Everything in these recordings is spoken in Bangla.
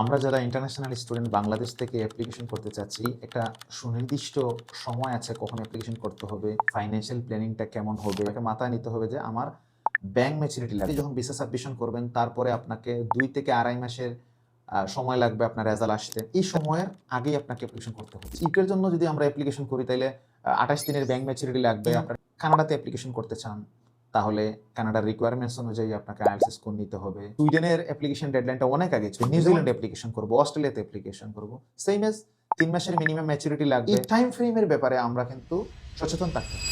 আমরা যারা ইন্টারন্যাশনাল স্টুডেন্ট বাংলাদেশ থেকে অ্যাপ্লিকেশন করতে চাচ্ছি, একটা সুনির্দিষ্ট সময় আছে কখন অ্যাপ্লিকেশন করতে হবে, ফাইন্যান্সিয়াল প্ল্যানিংটা কেমন হবে, এটা মাথায় নিতে হবে যে আমার ব্যাংক ম্যাচুরিটি লাগবে। যখন ভিসা সাবমিশন করবেন তারপরে আপনাকে 2 থেকে আড়াই মাসের সময় লাগবে আপনার রেজাল্ট আসতে। এই সময়ের আগেই আপনাকে অ্যাপ্লিকেশন করতে হবে। ইউকের জন্য যদি আমরা অ্যাপ্লিকেশন করি তাইলে 28 দিনের ব্যাংক ম্যাচুরিটি লাগবে। আপনার কানাডাতে অ্যাপ্লিকেশন করতে চান তাহলে কানাডার রিকোয়ারমেন্টস অনুযায়ী আপনাকে আইএলটিএস স্কোর নিতে হবে। সুইডেনের অ্যাপ্লিকেশন ডেডলাইনটা অনেক আগে ছিল। নিউজিল্যান্ডে অ্যাপ্লিকেশন করব, অস্ট্রেলিয়াতে অ্যাপ্লিকেশন করব। সেম এজ 3 মাসের মিনিমাম ম্যাচুরিটি লাগবে। এই টাইম ফ্রেমের ব্যাপারে আমরা কিন্তু সচেতন থাকতে হবে।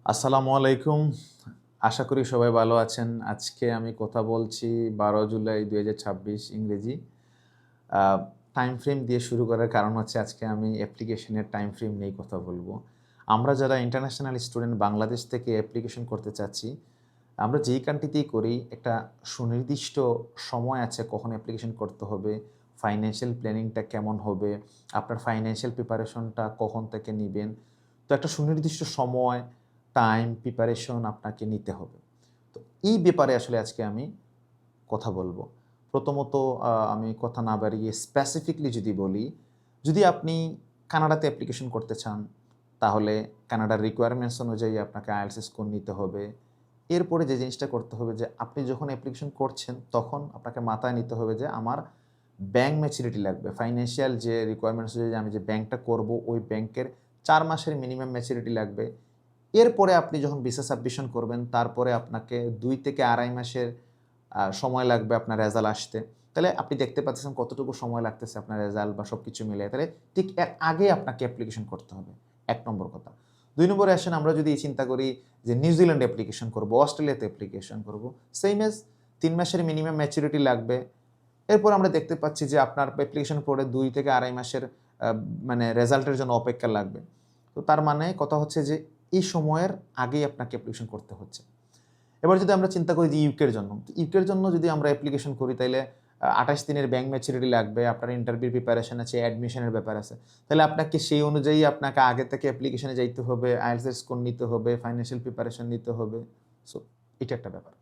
আসসালামু আলাইকুম, আশা করি সবাই ভালো আছেন। আজকে আমি কথা বলছি 12 জুলাই 2026 ইংরেজি। টাইম ফ্রেম দিয়ে শুরু করার কারণ হচ্ছে আজকে আমি অ্যাপ্লিকেশনের টাইম ফ্রেম নিয়ে কথা বলবো। আমরা যারা ইন্টারন্যাশনাল স্টুডেন্ট বাংলাদেশ থেকে অ্যাপ্লিকেশন করতে চাচ্ছি, আমরা যেই কান্ট্রিতেই করি একটা সুনির্দিষ্ট সময় আছে কখন অ্যাপ্লিকেশন করতে হবে, ফাইন্যান্সিয়াল প্ল্যানিংটা কেমন হবে, আপনার ফাইন্যান্সিয়াল প্রিপারেশনটা কখন থেকে নেবেন। তো একটা সুনির্দিষ্ট সময়, টাইম, প্রিপারেশন আপনাকে নিতে হবে। তো এই ব্যাপারে আসলে আজকে আমি কথা বলবো। প্রথমত আমি কথা না বাড়িয়ে স্পেসিফিকলি যদি বলি, যদি আপনি কানাডাতে অ্যাপ্লিকেশন করতে চান তাহলে কানাডার রিকোয়ারমেন্টস অনুযায়ী আপনাকে আইএলটিএস স্কোর নিতে হবে। এরপরে যে জিনিসটা করতে হবে যে আপনি যখন অ্যাপ্লিকেশন করছেন তখন আপনাকে মাথায় নিতে হবে যে আমার ব্যাংক ম্যাচুরিটি লাগবে। ফাইন্যান্সিয়াল যে রিকোয়ারমেন্টস অনুযায়ী আমি যে ব্যাংকটা করব ওই ব্যাংকের 4 মাসের মিনিমাম ম্যাচুরিটি লাগবে। এরপরে আপনি যখন ভিসা সাবমিশন করবেন তারপরে আপনাকে 2 থেকে আড়াই মাসের সময় লাগবে আপনার রেজাল্ট আসতে। তাহলে আপনি দেখতে পাচ্ছেন কতটুকু সময় লাগতেছে আপনার রেজাল্ট বা সব কিছু মিলিয়ে। তাহলে ঠিক এর আগে আপনাকে অ্যাপ্লিকেশন করতে হবে, 1 নম্বর কথা। 2 নম্বরে আসেন, আমরা যদি চিন্তা করি যে নিউজিল্যান্ডে অ্যাপ্লিকেশন করব, অস্ট্রেলিয়াতে অ্যাপ্লিকেশন করব, সেম এজ 3 মাসের মিনিমাম ম্যাচুরিটি লাগবে। এরপর আমরা দেখতে পাচ্ছি যে আপনার অ্যাপ্লিকেশন পরে 2 থেকে আড়াই মাসের মানে রেজাল্টের জন্য অপেক্ষা লাগবে। তো তার মানে কথা হচ্ছে যে এই সময়ের আগেই আপনাকে অ্যাপ্লিকেশন করতে হচ্ছে। এবার যদি আমরা চিন্তা করি যে ইউকের জন্য যদি আমরা অ্যাপ্লিকেশন করি তাইলে 28 দিনের ব্যাংক ম্যাচুরিটি লাগবে, আপনার ইন্টারভিউ প্রিপারেশন আছে, অ্যাডমিশনের ব্যাপার আছে। তাহলে আপনাকে সেই অনুযায়ী আপনাকে আগে থেকে অ্যাপ্লিকেশনে যাইতে হবে, আইএলটিএস স্কোর নিতে হবে, ফাইন্যান্সিয়াল প্রিপারেশন নিতে হবে। সো এটা একটা ব্যাপার।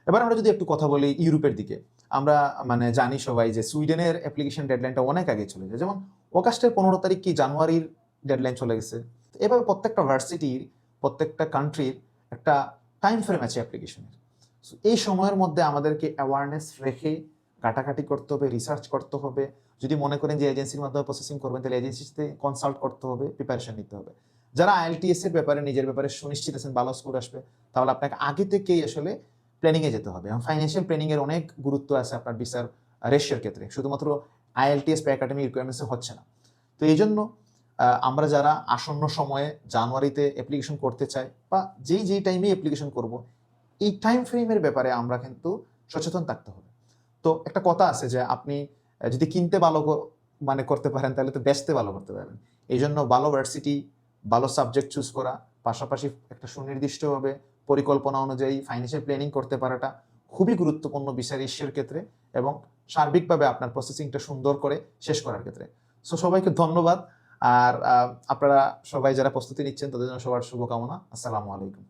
এবার আমরা যদি একটু কথা বলি ইউরোপের দিকে, আমরা মানে জানি সবাই যে সুইডেনের অ্যাপ্লিকেশন ডেডলাইনটা অনেক আগে চলে যায়। যেমন অগাস্টের 15 তারিখ কি জানুয়ারির ডেডলাইন চলে গেছে। এভাবে প্রত্যেকটা ভার্সিটির, প্রত্যেকটা কান্ট্রির একটা টাইম ফ্রেম আছে অ্যাপ্লিকেশনের। এই সময়ের মধ্যে আমাদেরকে অ্যাওয়ারনেস রেখে ঘাটাঘাটি করতে হবে, রিসার্চ করতে হবে। যদি মনে করেন যে এজেন্সির মাধ্যমে প্রসেসিং করবেন তাহলে এজেন্সির সাথে কনসাল্ট করতে হবে, প্রিপারেশন নিতে হবে। যারা আইএলটিএস এর ব্যাপারে নিজের ব্যাপারে সুনিশ্চিত আছেন ভালো স্কোর আসবে, তাহলে আপনাকে আগে থেকেই আসলে প্ল্যানিংয়ে যেতে হবে। এবং ফাইন্যান্সিয়াল প্ল্যানিং এর অনেক গুরুত্ব আছে আপনার ভিসার রেশিওর ক্ষেত্রে, শুধুমাত্র আইএলটিএস বা একাডেমিক রিকোয়ারমেন্টসে হচ্ছে না। তো এই জন্য আমরা যারা আসন্ন সময়ে জানুয়ারিতে অ্যাপ্লিকেশন করতে চাই বা যেই টাইমে অ্যাপ্লিকেশন করব, এই টাইম ফ্রেমের ব্যাপারে আমরা কিন্তু সচেতন থাকতে হবে। তো একটা কথা আছে যে আপনি যদি কিনতে ভালো মানে করতে পারেন তাহলে তো বেচতে ভালো করতে পারবেন। এই জন্য ভালো ভার্সিটি, ভালো সাবজেক্ট চুজ করা, পাশাপাশি একটা সুনির্দিষ্টভাবে পরিকল্পনা অনুযায়ী ফাইন্যান্সিয়াল প্ল্যানিং করতে পারাটা খুবই গুরুত্বপূর্ণ ভিসার ইস্যুর ক্ষেত্রে এবং সার্বিকভাবে আপনার প্রসেসিংটা সুন্দর করে শেষ করার ক্ষেত্রে। সো সবাইকে ধন্যবাদ। আর আপনারা সবাই যারা প্রস্তুতি নিচ্ছেন তাদের জন্য সবার শুভকামনা। আসসালামু আলাইকুম।